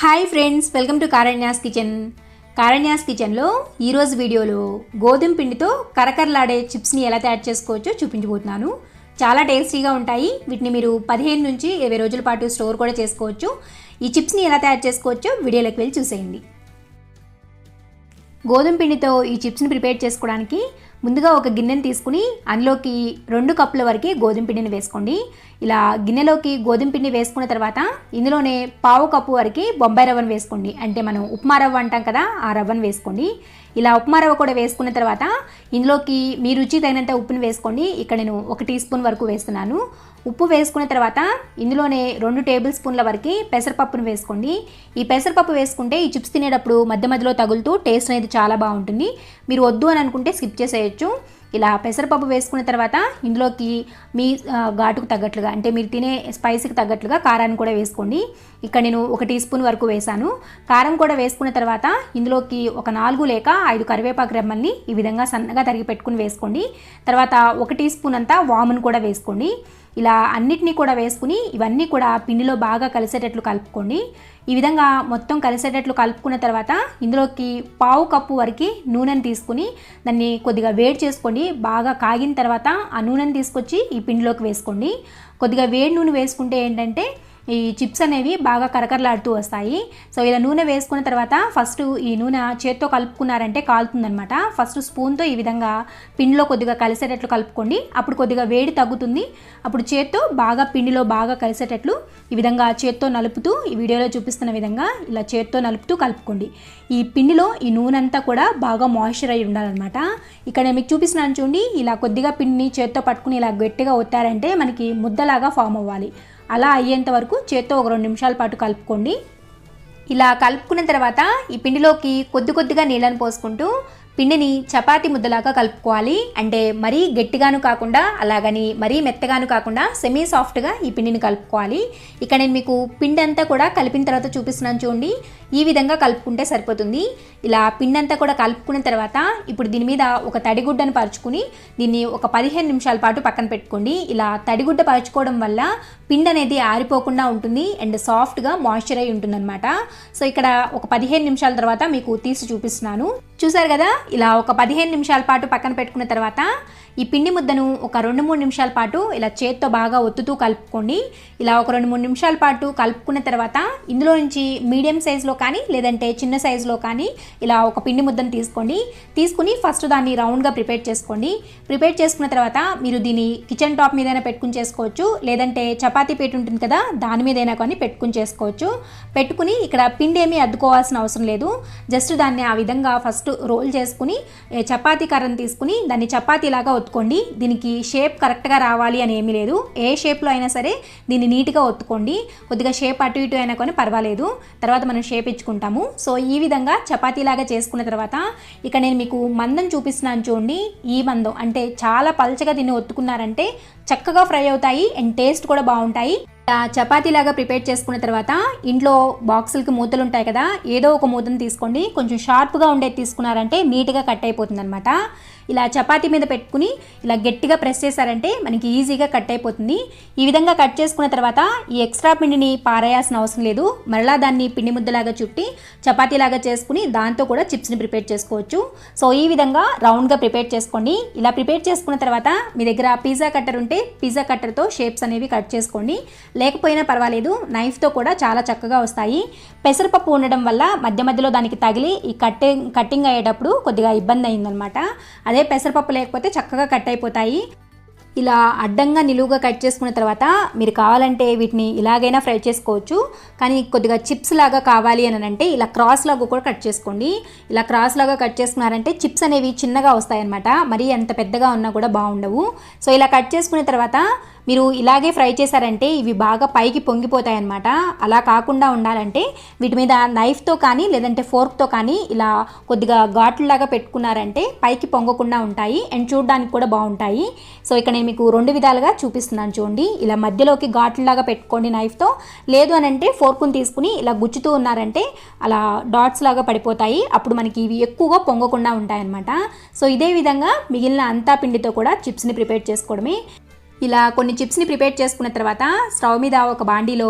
Hi friends, welcome to Karanya's kitchen. Karanya's కిచెన్లో ఈరోజు వీడియోలో గోధుమ పిండితో కరకరలాడే చిప్స్ని ఎలా తయారు చేసుకోవచ్చో చూపించబోతున్నాను. చాలా టేస్టీగా ఉంటాయి. వీటిని మీరు 15 నుంచి 20 రోజుల పాటు స్టోర్ కూడా చేసుకోవచ్చు. ఈ చిప్స్ని ఎలా తయారు చేసుకోవచ్చో వీడియోలోకి వెళ్ళి చూసేయండి. గోధుమ పిండితో ఈ చిప్స్ని ప్రిపేర్ చేసుకోవడానికి ముందుగా ఒక గిన్నెని తీసుకుని అందులోకి 2 కప్పుల వరకు గోధుమ పిండిని వేసుకోండి. ఇలా గిన్నెలోకి గోధుమ పిండి వేసుకున్న తర్వాత ఇందులోనే 1/2 కప్పు వరకు బొంబాయి రవ్వను వేసుకోండి. అంటే మనం ఉప్మా రవ్వ అంటాం కదా, ఆ రవ్వను వేసుకోండి. ఇలా ఉప్మా రవ్వ కూడా వేసుకున్న తర్వాత ఇందులోకి మీ రుచి తగినంత ఉప్పుని వేసుకోండి. ఇక్కడ నేను 1 టీ స్పూన్ వరకు వేస్తున్నాను. ఉప్పు వేసుకున్న తర్వాత ఇందులోనే 2 టేబుల్ స్పూన్ల వరకు పెసరపప్పును వేసుకోండి. ఈ పెసరపప్పు వేసుకుంటే ఈ చిప్స్ తినేటప్పుడు మధ్య మధ్యలో తగులుతూ టేస్ట్ అనేది చాలా బాగుంటుంది. మీరు వద్దు అని అనుకుంటే స్కిప్ చేసేయచ్చు. ఇలా పెసరపప్పు వేసుకున్న తర్వాత ఇందులోకి మీ ఘాటుకు తగ్గట్లుగా, అంటే మీరు తినే స్పైసీకి తగ్గట్లుగా కారాన్ని కూడా వేసుకోండి. ఇక్కడ నేను 1 టీ స్పూన్ వరకు వేసాను. కారం కూడా వేసుకున్న తర్వాత ఇందులోకి ఒక 4 లేక 5 కరివేపాకు రెమ్మల్ని ఈ విధంగా సన్నగా తరిగి పెట్టుకుని వేసుకోండి. తర్వాత 1 టీ స్పూన్ అంతా వామును కూడా వేసుకోండి. ఇలా అన్నిటినీ కూడా వేసుకుని ఇవన్నీ కూడా పిండిలో బాగా కలిసేటట్లు కలుపుకోండి. ఈ విధంగా మొత్తం కలిసేటట్లు కలుపుకున్న తర్వాత ఇందులోకి 1/2 కప్పు వరకు నూనెను తీసుకుని దాన్ని కొద్దిగా వేడి చేసుకోండి. బాగా కాగిన తర్వాత ఆ నూనెను తీసుకొచ్చి ఈ పిండిలోకి వేసుకోండి. కొద్దిగా వేడి నూనె వేసుకుంటే ఏంటంటే ఈ చిప్స్ అనేవి బాగా కరకరలాడుతూ వస్తాయి. సో ఇలా నూనె వేసుకున్న తర్వాత ఫస్ట్ ఈ నూనె చేత్తో కలుపుకున్నారంటే కాలుతుందనమాట. ఫస్ట్ స్పూన్తో ఈ విధంగా పిండిలో కొద్దిగా కలిసేటట్లు కలుపుకోండి. అప్పుడు కొద్దిగా వేడి తగ్గుతుంది. అప్పుడు చేత్తో బాగా పిండిలో బాగా కలిసేటట్లు ఈ విధంగా చేత్తో నలుపుతూ, ఈ వీడియోలో చూపిస్తున్న విధంగా ఇలా చేత్తో నలుపుతూ కలుపుకోండి. ఈ పిండిలో ఈ నూనె అంతా కూడా బాగా మాయిశ్చర్ అయి ఉండాలన్నమాట. ఇక్కడ మీకు చూపిస్తున్నాను చూడండి. ఇలా కొద్దిగా పిండిని చేత్తో పట్టుకుని ఇలా గట్టిగా ఒత్తారంటే మనకి ముద్దలాగా ఫామ్ అవ్వాలి. అలా అయ్యేంత వరకు చేత్తో ఒక 2 నిమిషాల పాటు కలుపుకోండి. ఇలా కలుపుకున్న తర్వాత ఈ పిండిలోకి కొద్దిగా నీళ్ళని పోసుకుంటూ పిండిని చపాతీ ముద్దలాగా కలుపుకోవాలి. అంటే మరీ గట్టిగాను కాకుండా అలాగని మరీ మెత్తగాను కాకుండా సెమీ సాఫ్ట్గా ఈ పిండిని కలుపుకోవాలి. ఇక్కడ నేను మీకు పిండి అంతా కూడా కలిపిన తర్వాత చూపిస్తున్నాను చూడండి. ఈ విధంగా కలుపుకుంటే సరిపోతుంది. ఇలా పిండి అంతా కూడా కలుపుకున్న తర్వాత ఇప్పుడు దీని మీద ఒక తడిగుడ్డను పరుచుకుని దీన్ని ఒక 15 నిమిషాల పాటు పక్కన పెట్టుకోండి. ఇలా తడిగుడ్డ పరుచుకోవడం వల్ల పిండి అనేది ఆరిపోకుండా ఉంటుంది అండ్ సాఫ్ట్గా మాయిశ్చర్ అయి ఉంటుందన్నమాట. సో ఇక్కడ ఒక 15 నిమిషాల తర్వాత మీకు తీసి చూపిస్తున్నాను. చూసారు కదా, ఇలా ఒక 15 నిమిషాల పాటు పక్కన పెట్టుకున్న తర్వాత ఈ పిండి ముద్దను ఒక 2-3 నిమిషాల పాటు ఇలా చేత్తో బాగా ఒత్తుతూ కలుపుకోండి. ఇలా ఒక 2-3 నిమిషాల పాటు కలుపుకున్న తర్వాత ఇందులో నుంచి మీడియం సైజులో కానీ లేదంటే చిన్న సైజులో కానీ ఇలా ఒక పిండి ముద్దను తీసుకుని ఫస్ట్ దాన్ని రౌండ్గా ప్రిపేర్ చేసుకోండి. ప్రిపేర్ చేసుకున్న తర్వాత మీరు దీన్ని కిచెన్ టాప్ మీదైనా పెట్టుకుని చేసుకోవచ్చు, లేదంటే చపాతీ పీట ఉంటుంది కదా దాని మీదైనా కానీ పెట్టుకుని చేసుకోవచ్చు. పెట్టుకుని ఇక్కడ పిండి ఏమీ అద్దుకోవాల్సిన అవసరం లేదు. జస్ట్ దాన్ని ఆ విధంగా ఫస్ట్ రోల్ చేసుకుని చపాతీ కర్రను తీసుకుని దాన్ని చపాతీలాగా ఒత్తుకోండి. దీనికి షేప్ కరెక్ట్గా రావాలి అని ఏమీ లేదు. ఏ షేప్లో అయినా సరే దీన్ని నీట్గా ఒత్తుకోండి. కొద్దిగా షేప్ అటు ఇటు అయినా కానీ పర్వాలేదు, తర్వాత మనం షేప్ ఇచ్చుకుంటాము. సో ఈ విధంగా చపాతీలాగా చేసుకున్న తర్వాత ఇక నేను మీకు మందం చూపిస్తున్నాను చూడండి. ఈ మందం అంటే చాలా పల్చగా దీన్ని ఒత్తుకున్నారంటే చక్కగా ఫ్రై అవుతాయి అండ్ టేస్ట్ కూడా బాగుంటాయి. చపాతీలాగా ప్రిపేర్ చేసుకున్న తర్వాత ఇంట్లో బాక్సులకి మూతలు ఉంటాయి కదా, ఏదో ఒక మూతను తీసుకోండి. కొంచెం షార్ప్గా ఉండేది తీసుకున్నారంటే నీట్గా కట్ అయిపోతుంది అనమాట. ఇలా చపాతీ మీద పెట్టుకుని ఇలా గట్టిగా ప్రెస్ చేశారంటే మనకి ఈజీగా కట్ అయిపోతుంది. ఈ విధంగా కట్ చేసుకున్న తర్వాత ఈ ఎక్స్ట్రా పిండిని పారేయాల్సిన అవసరం లేదు. మరలా దాన్ని పిండి ముద్దలాగా చుట్టి చపాతీలాగా చేసుకుని దాంతో కూడా చిప్స్ని ప్రిపేర్ చేసుకోవచ్చు. సో ఈ విధంగా రౌండ్గా ప్రిపేర్ చేసుకోండి. ఇలా ప్రిపేర్ చేసుకున్న తర్వాత మీ దగ్గర పిజ్జా కట్టర్ ఉంటే పిజ్జా కట్టర్తో షేప్స్ అనేవి కట్ చేసుకోండి. లేకపోయినా పర్వాలేదు, నైఫ్తో కూడా చాలా చక్కగా వస్తాయి. పెసరపప్పు ఉండడం వల్ల మధ్య మధ్యలో దానికి తగిలి ఈ కట్టింగ్ అయ్యేటప్పుడు కొద్దిగా ఇబ్బంది అయిందనమాట. అదే పెసరపప్పు లేకపోతే చక్కగా కట్ అయిపోతాయి. ఇలా అడ్డంగా నిలువుగా కట్ చేసుకున్న తర్వాత మీరు కావాలంటే వీటిని ఇలాగైనా ఫ్రై చేసుకోవచ్చు. కానీ కొద్దిగా చిప్స్ లాగా కావాలి అని అంటే ఇలా క్రాస్ లాగా కూడా కట్ చేసుకోండి. ఇలా క్రాస్ లాగా కట్ చేసుకున్నారంటే చిప్స్ అనేవి చిన్నగా వస్తాయన్నమాట. మరీ ఎంత పెద్దగా ఉన్నా కూడా బాగుండవు. సో ఇలా కట్ చేసుకున్న తర్వాత మీరు ఇలాగే ఫ్రై చేశారంటే ఇవి బాగా పైకి పొంగిపోతాయి అన్నమాట. అలా కాకుండా ఉండాలంటే వీటి మీద నైఫ్తో కానీ లేదంటే ఫోర్క్తో కానీ ఇలా కొద్దిగా ఘాట్లులాగా పెట్టుకున్నారంటే పైకి పొంగకుండా ఉంటాయి అండ్ చూడడానికి కూడా బాగుంటాయి. సో ఇక్కడ నేను మీకు 2 విధాలుగా చూపిస్తున్నాను చూడండి. ఇలా మధ్యలోకి ఘాట్లులాగా పెట్టుకోండి నైఫ్తో, లేదు అని అంటే ఫోర్క్ని తీసుకుని ఇలా గుచ్చుతూ ఉన్నారంటే అలా డాట్స్ లాగా పడిపోతాయి. అప్పుడు మనకి ఇవి ఎక్కువగా పొంగకుండా ఉంటాయి అన్నమాట. సో ఇదే విధంగా మిగిలిన అంతా పిండితో కూడా చిప్స్ని ప్రిపేర్ చేసుకోవడమే. ఇలా కొన్ని చిప్స్ని ప్రిపేర్ చేసుకున్న తర్వాత స్టవ్ మీద ఒక బాండీలో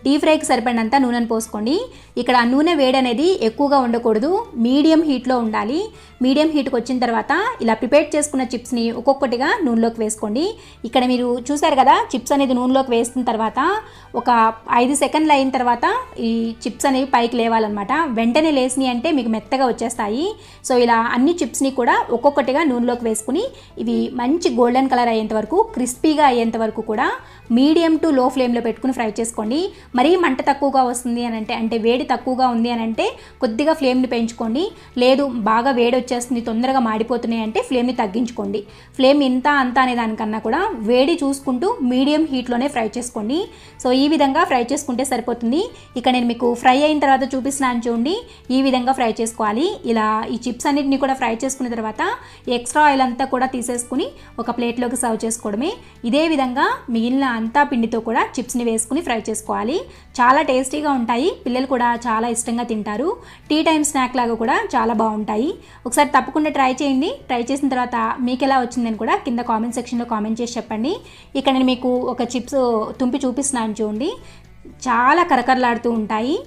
డీప్ ఫ్రైకి సరిపడినంత నూనెను పోసుకోండి. ఇక్కడ నూనె వేడి అనేది ఎక్కువగా ఉండకూడదు, మీడియం హీట్లో ఉండాలి. మీడియం హీట్కి వచ్చిన తర్వాత ఇలా ప్రిపేర్ చేసుకున్న చిప్స్ని ఒక్కొక్కటిగా నూనెలోకి వేసుకోండి. ఇక్కడ మీరు చూసారు కదా, చిప్స్ అనేది నూనెలోకి వేసిన తర్వాత ఒక 5 సెకండ్లు అయిన తర్వాత ఈ చిప్స్ అనేవి పైకి లేవాలన్నమాట. వెంటనే లేసినాయి అంటే మీకు మెత్తగా వచ్చేస్తాయి. సో ఇలా అన్ని చిప్స్ని కూడా ఒక్కొక్కటిగా నూనెలోకి వేసుకుని ఇవి మంచి గోల్డెన్ కలర్ అయ్యేంత వరకు, క్రిస్పీగా అయ్యేంత వరకు కూడా మీడియం టు లో ఫ్లేమ్లో పెట్టుకుని ఫ్రై చేసుకోండి. మరీ మంట తక్కువగా వస్తుంది అని అంటే వేడి తక్కువగా ఉంది అని అంటే కొద్దిగా ఫ్లేమ్ని పెంచుకోండి. లేదు బాగా వేడి వచ్చేస్తుంది, తొందరగా మాడిపోతున్నాయి అంటే ఫ్లేమ్ని తగ్గించుకోండి. ఫ్లేమ్ ఇంత అంత అనే దానికన్నా కూడా వేడి చూసుకుంటూ మీడియం హీట్లోనే ఫ్రై చేసుకోండి. సో ఈ విధంగా ఫ్రై చేసుకుంటే సరిపోతుంది. ఇక నేను మీకు ఫ్రై అయిన తర్వాత చూపిస్తున్నాను చూడండి, ఈ విధంగా ఫ్రై చేసుకోవాలి. ఇలా ఈ చిప్స్ అన్నిటిని కూడా ఫ్రై చేసుకున్న తర్వాత ఎక్స్ట్రా ఆయిల్ అంతా కూడా తీసేసుకుని ఒక ప్లేట్లోకి సర్వ్ చేసుకోవడమే. ఇదే విధంగా మిగిలిన అంతా పిండితో కూడా చిప్స్ని వేసుకుని ఫ్రై చేసుకోవాలి. చాలా టేస్టీగా ఉంటాయి, పిల్లలు కూడా చాలా ఇష్టంగా తింటారు. టీ టైం స్నాక్ లాగా కూడా చాలా బాగుంటాయి. ఒకసారి తప్పకుండా ట్రై చేయండి. ట్రై చేసిన తర్వాత మీకు ఎలా వచ్చిందని కూడా కింద కామెంట్ సెక్షన్లో కామెంట్ చేసి చెప్పండి. ఇక్కడ నేను మీకు ఒక చిప్స్ తుంపి చూపిస్తున్నాను చూడండి, చాలా కరకరలాడుతూ ఉంటాయి.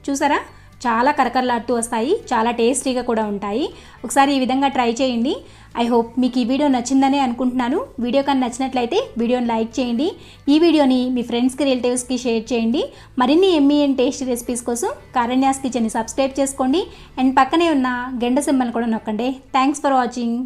చూసారా, చాలా కరకరలాడుతూ వస్తాయి, చాలా టేస్టీగా కూడా ఉంటాయి. ఒకసారి ఈ విధంగా ట్రై చేయండి. ఐ హోప్ మీకు ఈ వీడియో నచ్చిందనే అనుకుంటున్నాను. వీడియో కానీ నచ్చినట్లయితే వీడియోని లైక్ చేయండి. ఈ వీడియోని మీ ఫ్రెండ్స్కి, రిలేటివ్స్కి షేర్ చేయండి. మరిన్ని ఎమ్మీ అండ్ టేస్టీ రెసిపీస్ కోసం కారణ్యాస్ కిచెన్ని సబ్స్క్రైబ్ చేసుకోండి. అండ్ పక్కనే ఉన్న గంట సింబల్ కూడా నొక్కండి. Thanks for watching.